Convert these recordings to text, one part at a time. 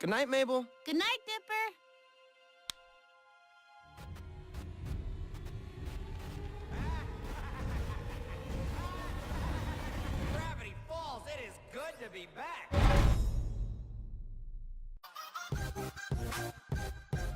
Good night, Mabel. Good night, Dipper. Gravity Falls, it is good to be back.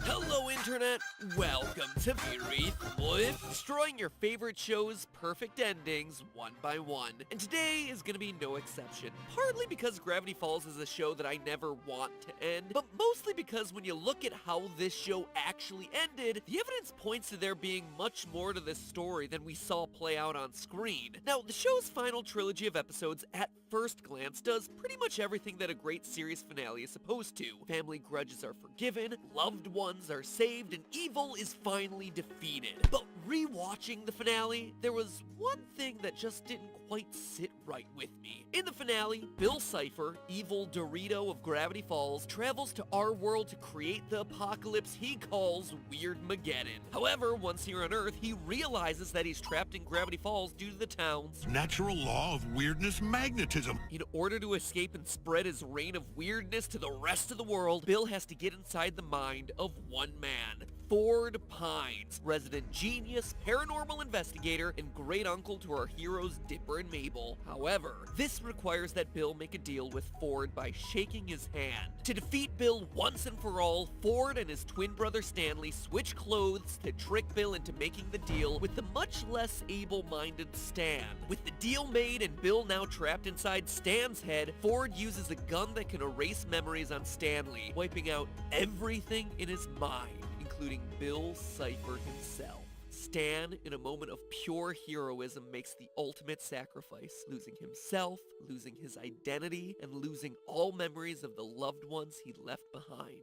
Hello, Internet! Welcome to Very Flip, destroying your favorite show's perfect endings one by one. And today is gonna be no exception. Partly because Gravity Falls is a show that I never want to end, but mostly because when you look at how this show actually ended, the evidence points to there being much more to this story than we saw play out on screen. Now, the show's final trilogy of episodes, at first glance, does pretty much everything that a great series finale is supposed to. Family grudges are forgiven, loved ones are saved, and evil is finally defeated. But rewatching the finale, there was one thing that just didn't quite sit right with me. In the finale, Bill Cipher, evil Dorito of Gravity Falls, travels to our world to create the apocalypse he calls Weirdmageddon. However, once here on Earth, he realizes that he's trapped in Gravity Falls due to the town's natural law of weirdness magnetism. In order to escape and spread his reign of weirdness to the rest of the world, Bill has to get inside the mind of one man, Ford Pines, resident genius, paranormal investigator, and great uncle to our heroes Dipper and Mabel. However, this requires that Bill make a deal with Ford by shaking his hand. To defeat Bill once and for all, Ford and his twin brother Stanley switch clothes to trick Bill into making the deal with the much less able-minded Stan. With the deal made and Bill now trapped inside Stan's head, Ford uses a gun that can erase memories on Stanley, wiping out everything in his mind, including Bill Cipher himself. Stan, in a moment of pure heroism, makes the ultimate sacrifice, losing himself, losing his identity, and losing all memories of the loved ones he left behind.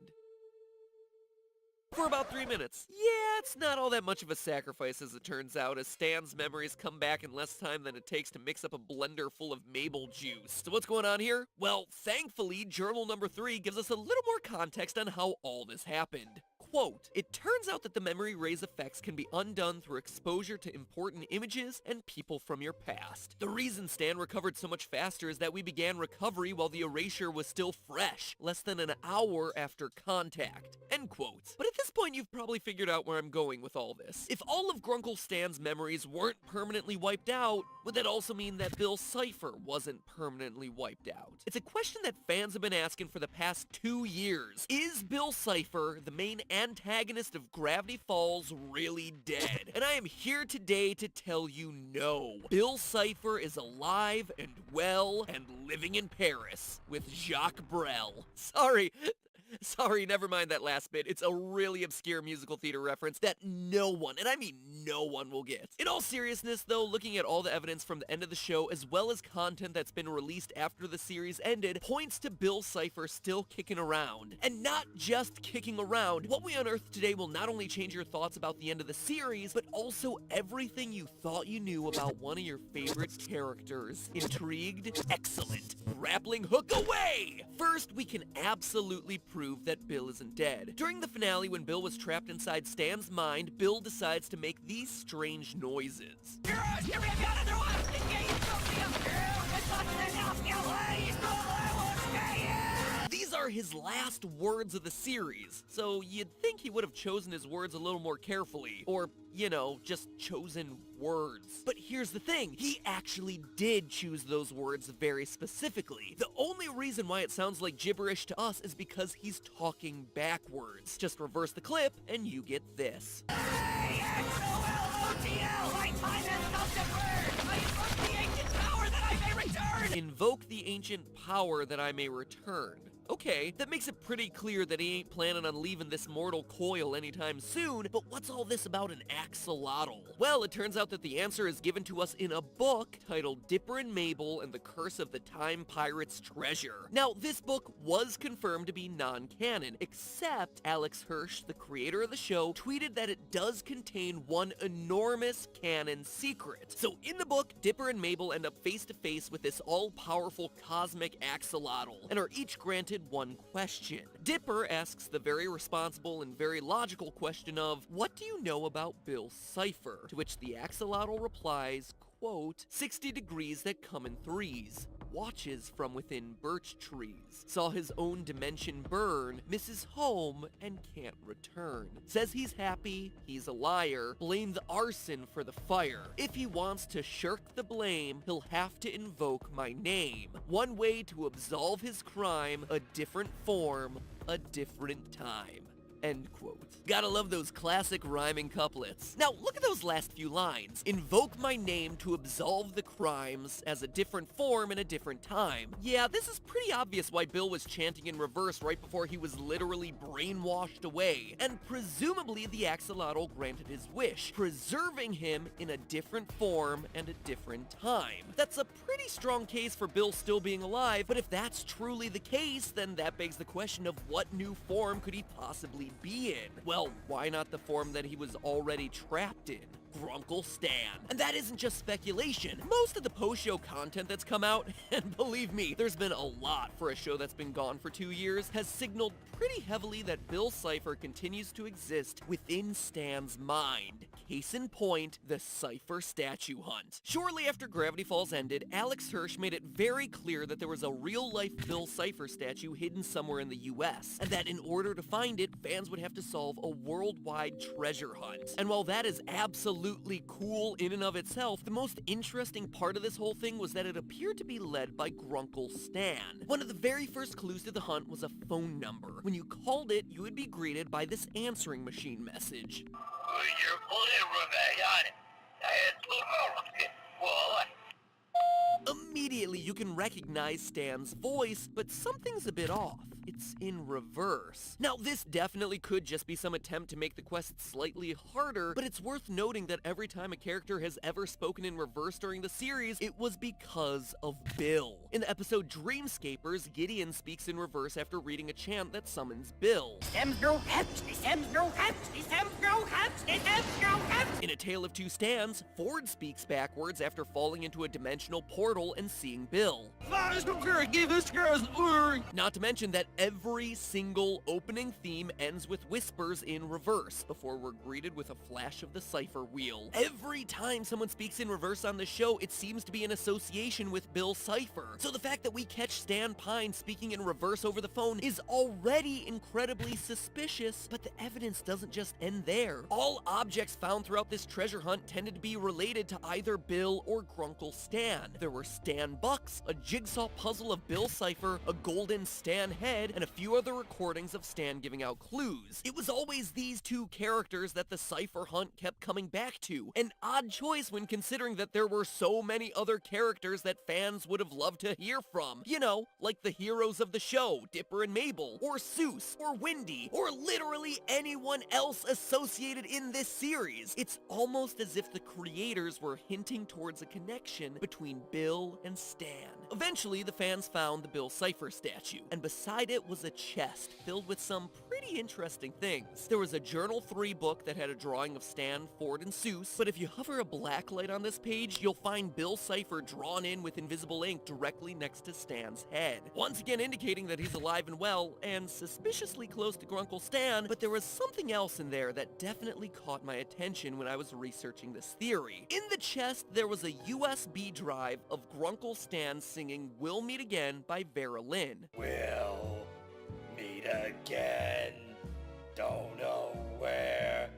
For about 3 minutes. Yeah, it's not all that much of a sacrifice as it turns out, as Stan's memories come back in less time than it takes to mix up a blender full of Mabel juice. So what's going on here? Well, thankfully, journal number 3 gives us a little more context on how all this happened. Quote, "It turns out that the memory erase effects can be undone through exposure to important images and people from your past. The reason Stan recovered so much faster is that we began recovery while the erasure was still fresh, less than an hour after contact." End quote. But at this point, you've probably figured out where I'm going with all this. If all of Grunkle Stan's memories weren't permanently wiped out, would that also mean that Bill Cipher wasn't permanently wiped out? It's a question that fans have been asking for the past 2 years. Is Bill Cipher, the main antagonist of Gravity Falls, really dead? And I am here today to tell you no. Bill Cipher is alive and well and living in Paris with Jacques Brel. Sorry, never mind that last bit. It's a really obscure musical theater reference that no one, and I mean no one, will get. In all seriousness, though, looking at all the evidence from the end of the show, as well as content that's been released after the series ended, points to Bill Cipher still kicking around. And not just kicking around. What we unearth today will not only change your thoughts about the end of the series, but also everything you thought you knew about one of your favorite characters. Intrigued? Excellent. Grappling hook away! First, we can absolutely prove that Bill isn't dead. During the finale, when Bill was trapped inside Stan's mind, Bill decides to make these strange noises. These are his last words of the series, so you'd think he would have chosen his words a little more carefully, or, you know, just chosen words. But here's the thing, he actually did choose those words very specifically. The only reason why it sounds like gibberish to us is because he's talking backwards. Just reverse the clip, and you get this. Invoke the ancient power that I may return. Okay, that makes it pretty clear that he ain't planning on leaving this mortal coil anytime soon, but what's all this about an axolotl? Well, it turns out that the answer is given to us in a book titled Dipper and Mabel and the Curse of the Time Pirate's Treasure. Now, this book was confirmed to be non-canon, except Alex Hirsch, the creator of the show, tweeted that it does contain one enormous canon secret. So in the book, Dipper and Mabel end up face to face with this all-powerful cosmic axolotl, and are each granted one question. Dipper asks the very responsible and very logical question of, what do you know about Bill Cipher? To which the axolotl replies, quote, 60 degrees that come in threes. watches from within birch trees, saw his own dimension burn, misses home, and can't return. Says he's happy, he's a liar, blamed arson for the fire. If he wants to shirk the blame, he'll have to invoke my name. One way to absolve his crime, a different form, a different time. End quote. Gotta love those classic rhyming couplets. Now, look at those last few lines. Invoke my name to absolve the crimes as a different form in a different time. Yeah, this is pretty obvious why Bill was chanting in reverse right before he was literally brainwashed away. And presumably the axolotl granted his wish, preserving him in a different form and a different time. That's a pretty strong case for Bill still being alive, but if that's truly the case, then that begs the question of what new form could he possibly be in? Well, why not the form that he was already trapped in? Grunkle Stan. And that isn't just speculation. Most of the post-show content that's come out, and believe me, there's been a lot for a show that's been gone for 2 years, has signaled pretty heavily that Bill Cipher continues to exist within Stan's mind. Case in point, the Cipher statue hunt. Shortly after Gravity Falls ended, Alex Hirsch made it very clear that there was a real-life Bill Cipher statue hidden somewhere in the US, and that in order to find it, fans would have to solve a worldwide treasure hunt. And while that is absolutely cool in and of itself, the most interesting part of this whole thing was that it appeared to be led by Grunkle Stan. One of the very first clues to the hunt was a phone number. When you called it, you would be greeted by this answering machine message. Immediately, you can recognize Stan's voice, but something's a bit off. It's in reverse. Now, this definitely could just be some attempt to make the quest slightly harder, but it's worth noting that every time a character has ever spoken in reverse during the series, it was because of Bill. In the episode Dreamscapers, Gideon speaks in reverse after reading a chant that summons Bill. In A Tale of Two Stans, Ford speaks backwards after falling into a dimensional portal and seeing Bill. Not to mention that every single opening theme ends with whispers in reverse before we're greeted with a flash of the cipher wheel. Every time someone speaks in reverse on the show, it seems to be in association with Bill Cipher. So the fact that we catch Stan Pine speaking in reverse over the phone is already incredibly suspicious, but the evidence doesn't just end there. All objects found throughout this treasure hunt tended to be related to either Bill or Grunkle Stan. There were Stan bucks, a jigsaw puzzle of Bill Cipher, a golden Stan head, and a few other recordings of Stan giving out clues. It was always these two characters that the Cipher hunt kept coming back to. An odd choice when considering that there were so many other characters that fans would have loved to hear from. You know, like the heroes of the show, Dipper and Mabel, or Seuss, or Wendy, or literally anyone else associated in this series. It's almost as if the creators were hinting towards a connection between Bill and Stan. Eventually, the fans found the Bill Cipher statue, and beside it was a chest filled with some pretty interesting things. There was a Journal 3 book that had a drawing of Stan, Ford, and Seuss, but if you hover a black light on this page, you'll find Bill Cipher drawn in with invisible ink directly next to Stan's head. Once again indicating that he's alive and well, and suspiciously close to Grunkle Stan, but there was something else in there that definitely caught my attention when I was researching this theory. In the chest, there was a USB drive of Grunkle Stan singing We'll Meet Again by Vera Lynn. We'll meet again. Don't know where.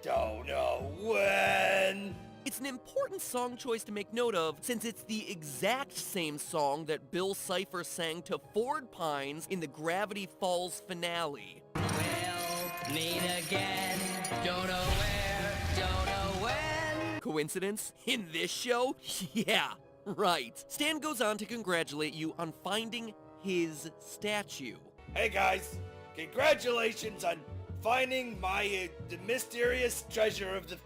Don't know when. It's an important song choice to make note of, since it's the exact same song that Bill Cipher sang to Ford Pines in the Gravity Falls finale. We'll meet again. Don't know where, don't know when. Coincidence? In this show? Yeah, right. Stan goes on to congratulate you on finding his statue. Hey guys, congratulations on finding my the mysterious treasure of the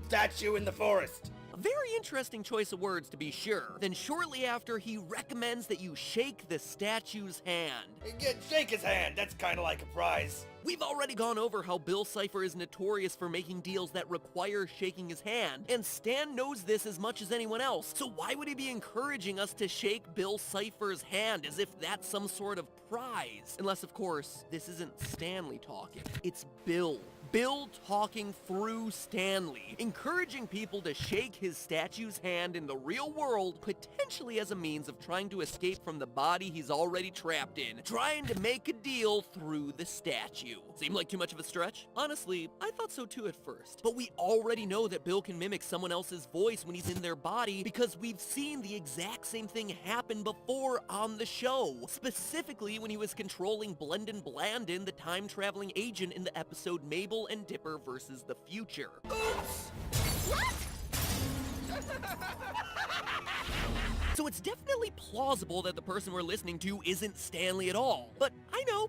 statue in the forest. A very interesting choice of words, to be sure. Then shortly after, he recommends that you shake the statue's hand. Shake his hand, that's kind of like a prize. We've already gone over how Bill Cipher is notorious for making deals that require shaking his hand, and Stan knows this as much as anyone else, so why would he be encouraging us to shake Bill Cipher's hand as if that's some sort of prize? Unless, of course, this isn't Stanley talking. It's Bill Bill talking through Stanley, encouraging people to shake his statue's hand in the real world, potentially as a means of trying to escape from the body he's already trapped in, trying to make a deal through the statue. Seem like too much of a stretch? Honestly, I thought so too at first. But we already know that Bill can mimic someone else's voice when he's in their body because we've seen the exact same thing happen before on the show. Specifically when he was controlling Blendon Blandon, the time-traveling agent in the episode Mabel and Dipper versus the Future. Oops! What? So it's definitely plausible that the person we're listening to isn't Stanley at all. But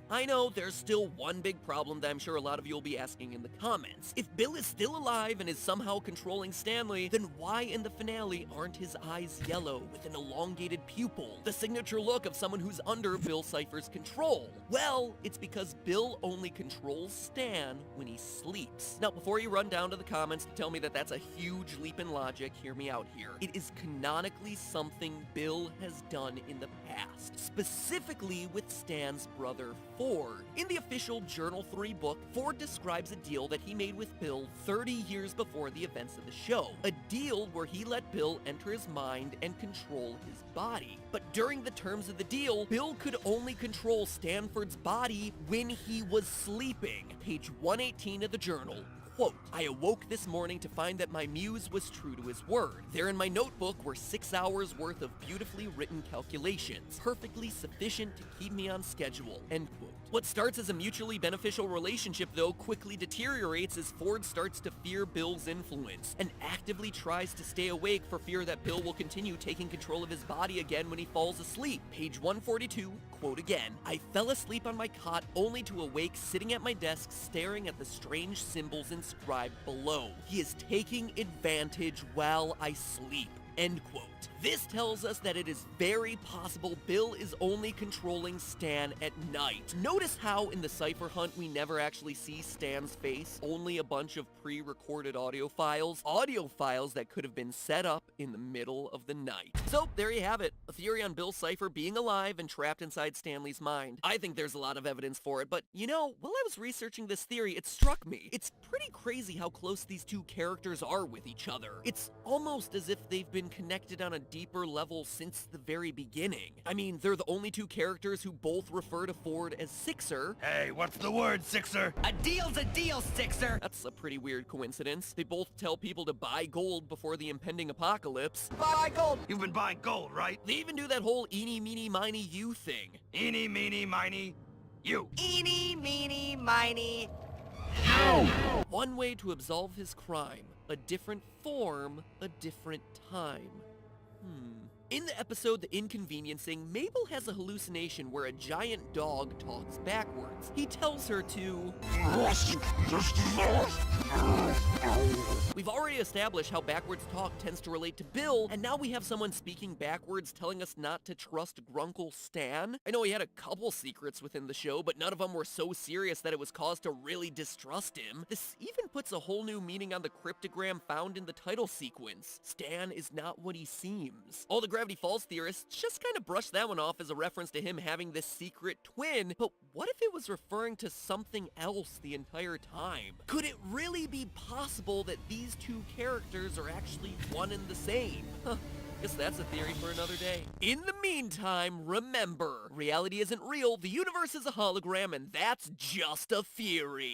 I know, there's still one big problem that I'm sure a lot of you will be asking in the comments. If Bill is still alive and is somehow controlling Stanley, then why in the finale aren't his eyes yellow with an elongated pupil, the signature look of someone who's under Bill Cipher's control? Well, it's because Bill only controls Stan when he sleeps. Now, before you run down to the comments to tell me that that's a huge leap in logic, hear me out here. It is canonically something Bill has done in the past, specifically with Stan's brother Ford. In the official Journal 3 book, Ford describes a deal that he made with Bill 30 years before the events of the show. A deal where he let Bill enter his mind and control his body. But during the terms of the deal, Bill could only control Stanford's body when he was sleeping. Page 118 of the journal. Quote, I awoke this morning to find that my muse was true to his word. There in my notebook were 6 hours worth of beautifully written calculations, perfectly sufficient to keep me on schedule, end quote. What starts as a mutually beneficial relationship, though, quickly deteriorates as Ford starts to fear Bill's influence and actively tries to stay awake for fear that Bill will continue taking control of his body again when he falls asleep. Page 142, quote again, I fell asleep on my cot only to awake sitting at my desk staring at the strange symbols inscribed below. He is taking advantage while I sleep. End quote. This tells us that it is very possible Bill is only controlling Stan at night. Notice how in the Cipher hunt we never actually see Stan's face, only a bunch of pre-recorded audio files that could have been set up in the middle of the night. So there you have it, a theory on Bill Cipher being alive and trapped inside Stanley's mind. I think there's a lot of evidence for it, but you know, while I was researching this theory, it struck me. It's pretty crazy how close these two characters are with each other. It's almost as if they've been connected on a deeper level since the very beginning. I mean, they're the only two characters who both refer to Ford as Sixer. Hey, what's the word, Sixer? A deal's a deal, Sixer! That's a pretty weird coincidence. They both tell people to buy gold before the impending apocalypse. Buy gold! You've been buying gold, right? They even do that whole eeny, meeny, miny, you thing. Eeny, meeny, miny, you. Eeny, meeny, miny. One way to absolve his crime, a different form, a different time. In the episode The Inconveniencing, Mabel has a hallucination where a giant dog talks backwards. He tells her to... We've already established how backwards talk tends to relate to Bill, and now we have someone speaking backwards telling us not to trust Grunkle Stan. I know he had a couple secrets within the show, but none of them were so serious that it was cause to really distrust him. This even puts a whole new meaning on the cryptogram found in the title sequence. Stan is not what he seems. All the Gravity Falls theorists just kind of brushed that one off as a reference to him having this secret twin, but what if it was referring to something else the entire time? Could it really be possible that these two characters are actually one and the same? Guess that's a theory for another day. In the meantime, remember, reality isn't real, the universe is a hologram, and that's just a theory.